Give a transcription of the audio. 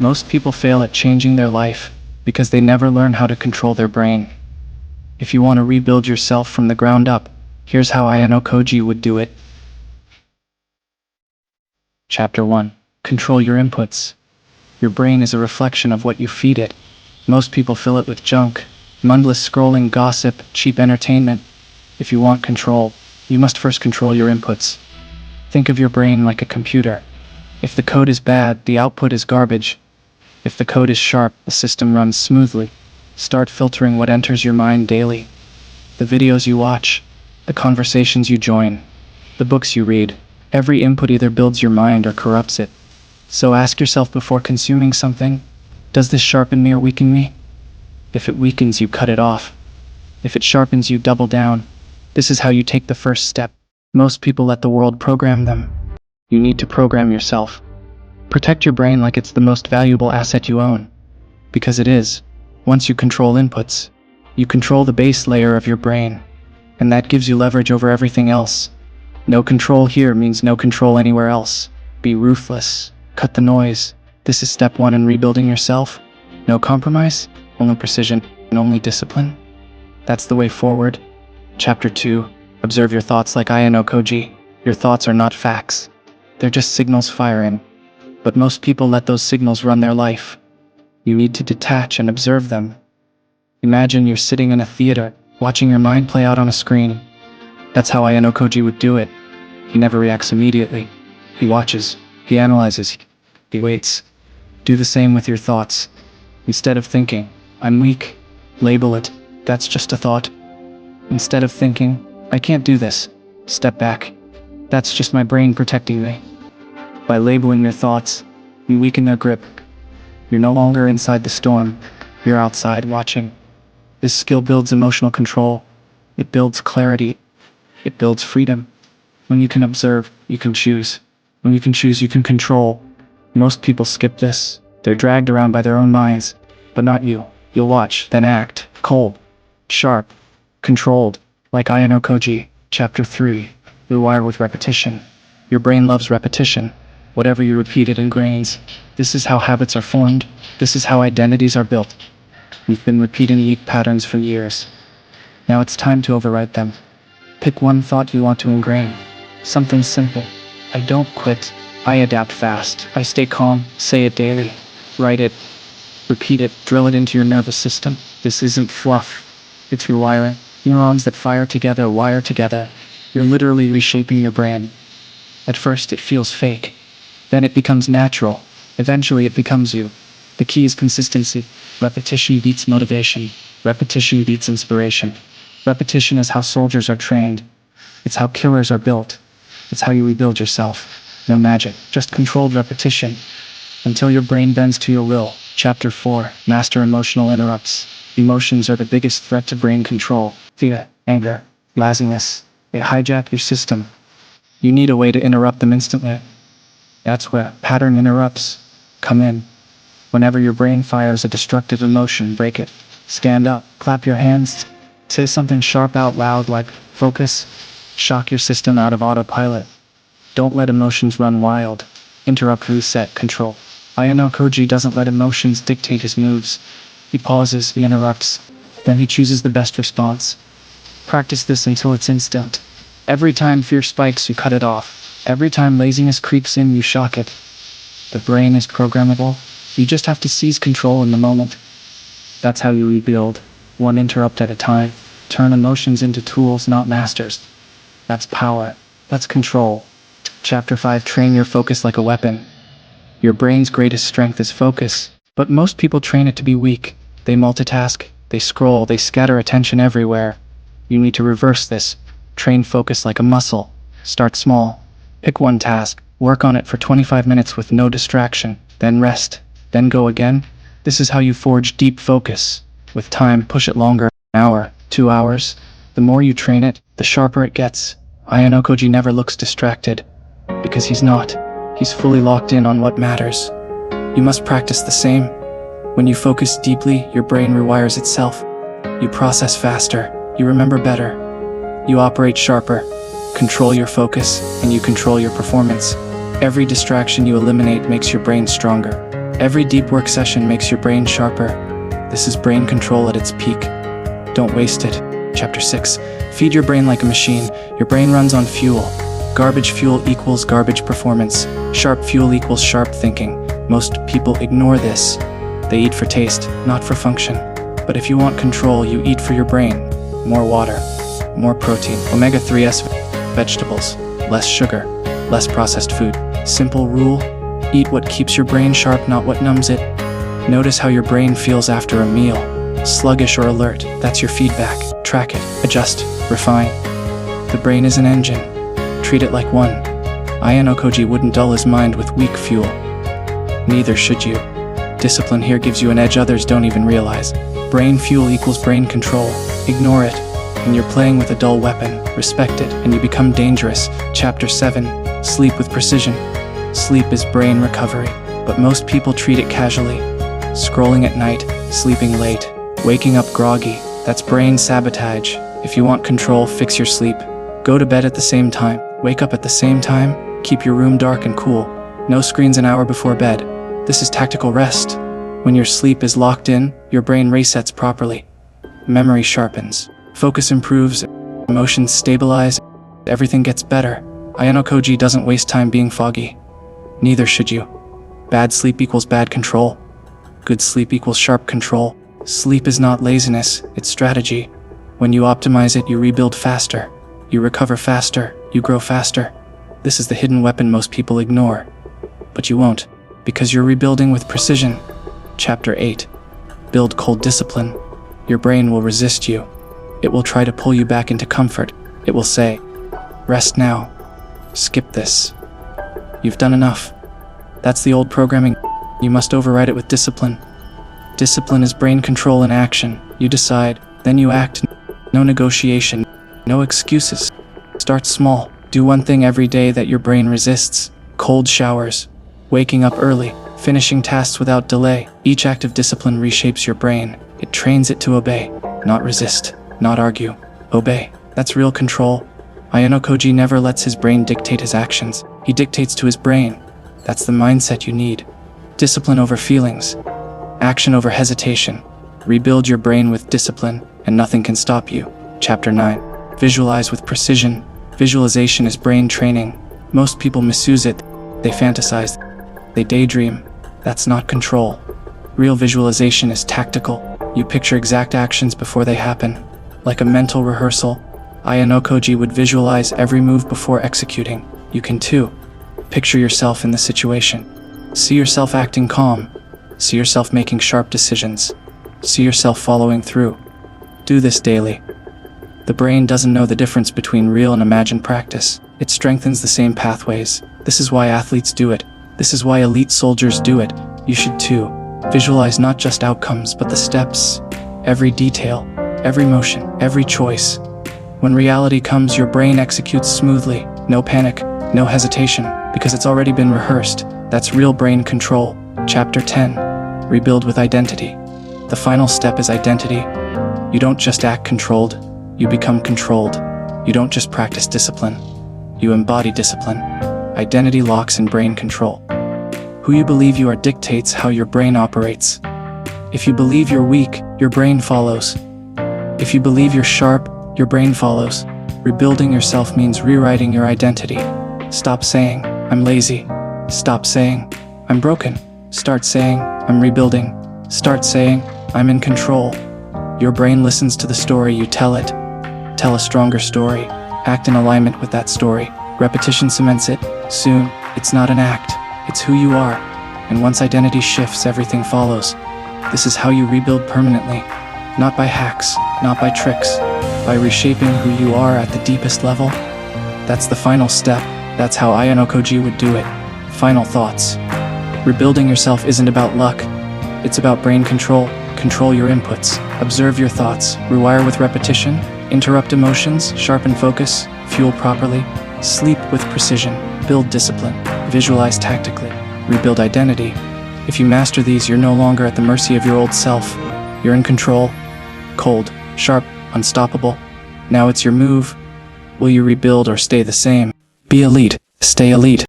Most people fail at changing their life because they never learn how to control their brain. If you want to rebuild yourself from the ground up, here's how Ayanokoji would do it. Chapter 1. Control your inputs. Your brain is a reflection of what you feed it. Most people fill it with junk, mindless scrolling, gossip, cheap entertainment. If you want control, you must first control your inputs. Think of your brain like a computer. If the code is bad, the output is garbage. If the code is sharp, the system runs smoothly. Start filtering what enters your mind daily. The videos you watch, the conversations you join, the books you read. Every input either builds your mind or corrupts it. So ask yourself before consuming something, does this sharpen me or weaken me? If it weakens you, cut it off. If it sharpens you, double down. This is how you take the first step. Most people let the world program them. You need to program yourself. Protect your brain like it's the most valuable asset you own. Because it is. Once you control inputs, you control the base layer of your brain. And that gives you leverage over everything else. No control here means no control anywhere else. Be ruthless. Cut the noise. This is step 1 in rebuilding yourself. No compromise, only precision, and only discipline. That's the way forward. Chapter 2. Observe your thoughts like Ayanokoji. Your thoughts are not facts. They're just signals firing. But most people let those signals run their life. You need to detach and observe them. Imagine you're sitting in a theater, watching your mind play out on a screen. That's how Ayanokoji would do it. He never reacts immediately. He watches. He analyzes. He waits. Do the same with your thoughts. Instead of thinking, I'm weak, label it, that's just a thought. Instead of thinking, I can't do this, step back. That's just my brain protecting me. By labeling your thoughts, you weaken their grip. You're no longer inside the storm. You're outside watching. This skill builds emotional control. It builds clarity. It builds freedom. When you can observe, you can choose. When you can choose, you can control. Most people skip this. They're dragged around by their own minds. But not you. You'll watch, then act. Cold. Sharp. Controlled. Like Ayanokoji. Chapter 3. You're wired with repetition. Your brain loves repetition. Whatever you repeat, it ingrains. This is how habits are formed. This is how identities are built. You've been repeating weak patterns for years. Now it's time to override them. Pick one thought you want to ingrain. Something simple. I don't quit. I adapt fast. I stay calm. Say it daily. Write it. Repeat it. Drill it into your nervous system. This isn't fluff. It's rewiring. Neurons that fire together wire together. You're literally reshaping your brain. At first it feels fake. Then it becomes natural. Eventually it becomes you. The key is consistency. Repetition beats motivation. Repetition beats inspiration. Repetition is how soldiers are trained. It's how killers are built. It's how you rebuild yourself. No magic, just controlled repetition. Until your brain bends to your will. Chapter 4. Master emotional interrupts. Emotions are the biggest threat to brain control. Fear, anger, laziness. They hijack your system. You need a way to interrupt them instantly. That's where pattern interrupts come in. Whenever your brain fires a destructive emotion, break it. Stand up, clap your hands, say something sharp out loud like focus. Shock your system out of autopilot. Don't let emotions run wild. Interrupt, reset, control. Ayanokoji doesn't let emotions dictate his moves. He pauses, he interrupts, then he chooses the best response. Practice this until it's instant. Every time fear spikes, you cut it off. Every time laziness creeps in, you shock it. The brain is programmable. You just have to seize control in the moment. That's how you rebuild, one interrupt at a time. Turn emotions into tools, not masters. That's power. That's control. Chapter 5. Train your focus like a weapon. Your brain's greatest strength is focus, but most people train it to be weak. They multitask, they scroll, they scatter attention everywhere. You need to reverse this. Train focus like a muscle. Start small. Pick one task, work on it for 25 minutes with no distraction, then rest, then go again. This is how you forge deep focus. With time, push it longer, an hour, 2 hours. The more you train it, the sharper it gets. Ayanokoji never looks distracted, because he's not. He's fully locked in on what matters. You must practice the same. When you focus deeply, your brain rewires itself. You process faster, you remember better. You operate sharper. Control your focus, and you control your performance. Every distraction you eliminate makes your brain stronger. Every deep work session makes your brain sharper. This is brain control at its peak. Don't waste it. Chapter 6. Feed your brain like a machine. Your brain runs on fuel. Garbage fuel equals garbage performance. Sharp fuel equals sharp thinking. Most people ignore this. They eat for taste, not for function. But if you want control, you eat for your brain. More water, more protein, omega-3s vegetables, less sugar, less processed food. Simple rule: eat what keeps your brain sharp, not what numbs it. Notice how your brain feels after a meal. Sluggish or alert, that's your feedback. Track it, adjust, refine. The brain is an engine. Treat it like one. Ayanokoji wouldn't dull his mind with weak fuel. Neither should you. Discipline here gives you an edge others don't even realize. Brain fuel equals brain control. Ignore it, and you're playing with a dull weapon. Respect it, and you become dangerous. Chapter 7. Sleep with precision. Sleep is brain recovery, but most people treat it casually. Scrolling at night, sleeping late, waking up groggy, that's brain sabotage. If you want control, fix your sleep. Go to bed at the same time, wake up at the same time, keep your room dark and cool. No screens an hour before bed. This is tactical rest. When your sleep is locked in, your brain resets properly. Memory sharpens, focus improves, emotions stabilize, everything gets better. Ayanokoji doesn't waste time being foggy. Neither should you. Bad sleep equals bad control. Good sleep equals sharp control. Sleep is not laziness, it's strategy. When you optimize it, you rebuild faster. You recover faster, you grow faster. This is the hidden weapon most people ignore. But you won't, because you're rebuilding with precision. Chapter 8. Build cold discipline. Your brain will resist you. It will try to pull you back into comfort. It will say, rest now. Skip this. You've done enough. That's the old programming. You must override it with discipline. Discipline is brain control in action. You decide, then you act. No negotiation, no excuses. Start small. Do one thing every day that your brain resists. Cold showers, waking up early, finishing tasks without delay. Each act of discipline reshapes your brain. It trains it to obey, not resist, not argue. Obey. That's real control. Ayanokoji never lets his brain dictate his actions. He dictates to his brain. That's the mindset you need. Discipline over feelings. Action over hesitation. Rebuild your brain with discipline, and nothing can stop you. Chapter 9. Visualize with precision. Visualization is brain training. Most people misuse it. They fantasize. They daydream. That's not control. Real visualization is tactical. You picture exact actions before they happen. Like a mental rehearsal, Ayanokoji would visualize every move before executing. You can too. Picture yourself in the situation. See yourself acting calm. See yourself making sharp decisions. See yourself following through. Do this daily. The brain doesn't know the difference between real and imagined practice. It strengthens the same pathways. This is why athletes do it. This is why elite soldiers do it. You should too. Visualize not just outcomes, but the steps. Every detail, every motion, every choice. When reality comes, your brain executes smoothly. No panic, no hesitation, because it's already been rehearsed. That's real brain control. Chapter 10. Rebuild with identity. The final step is identity. You don't just act controlled, you become controlled. You don't just practice discipline, you embody discipline. Identity locks in brain control. Who you believe you are dictates how your brain operates. If you believe you're weak, your brain follows. If you believe you're sharp, your brain follows. Rebuilding yourself means rewriting your identity. Stop saying, I'm lazy. Stop saying, I'm broken. Start saying, I'm rebuilding. Start saying, I'm in control. Your brain listens to the story you tell it. Tell a stronger story. Act in alignment with that story. Repetition cements it. Soon, it's not an act, it's who you are. And once identity shifts, everything follows. This is how you rebuild permanently. Not by hacks, not by tricks, by reshaping who you are at the deepest level. That's the final step. That's how Ayanokoji would do it. Final thoughts. Rebuilding yourself isn't about luck. It's about brain control. Control your inputs. Observe your thoughts. Rewire with repetition. Interrupt emotions. Sharpen focus. Fuel properly. Sleep with precision. Build discipline. Visualize tactically. Rebuild identity. If you master these, you're no longer at the mercy of your old self. You're in control. Cold, sharp, unstoppable. Now it's your move. Will you rebuild or stay the same? Be elite. Stay elite.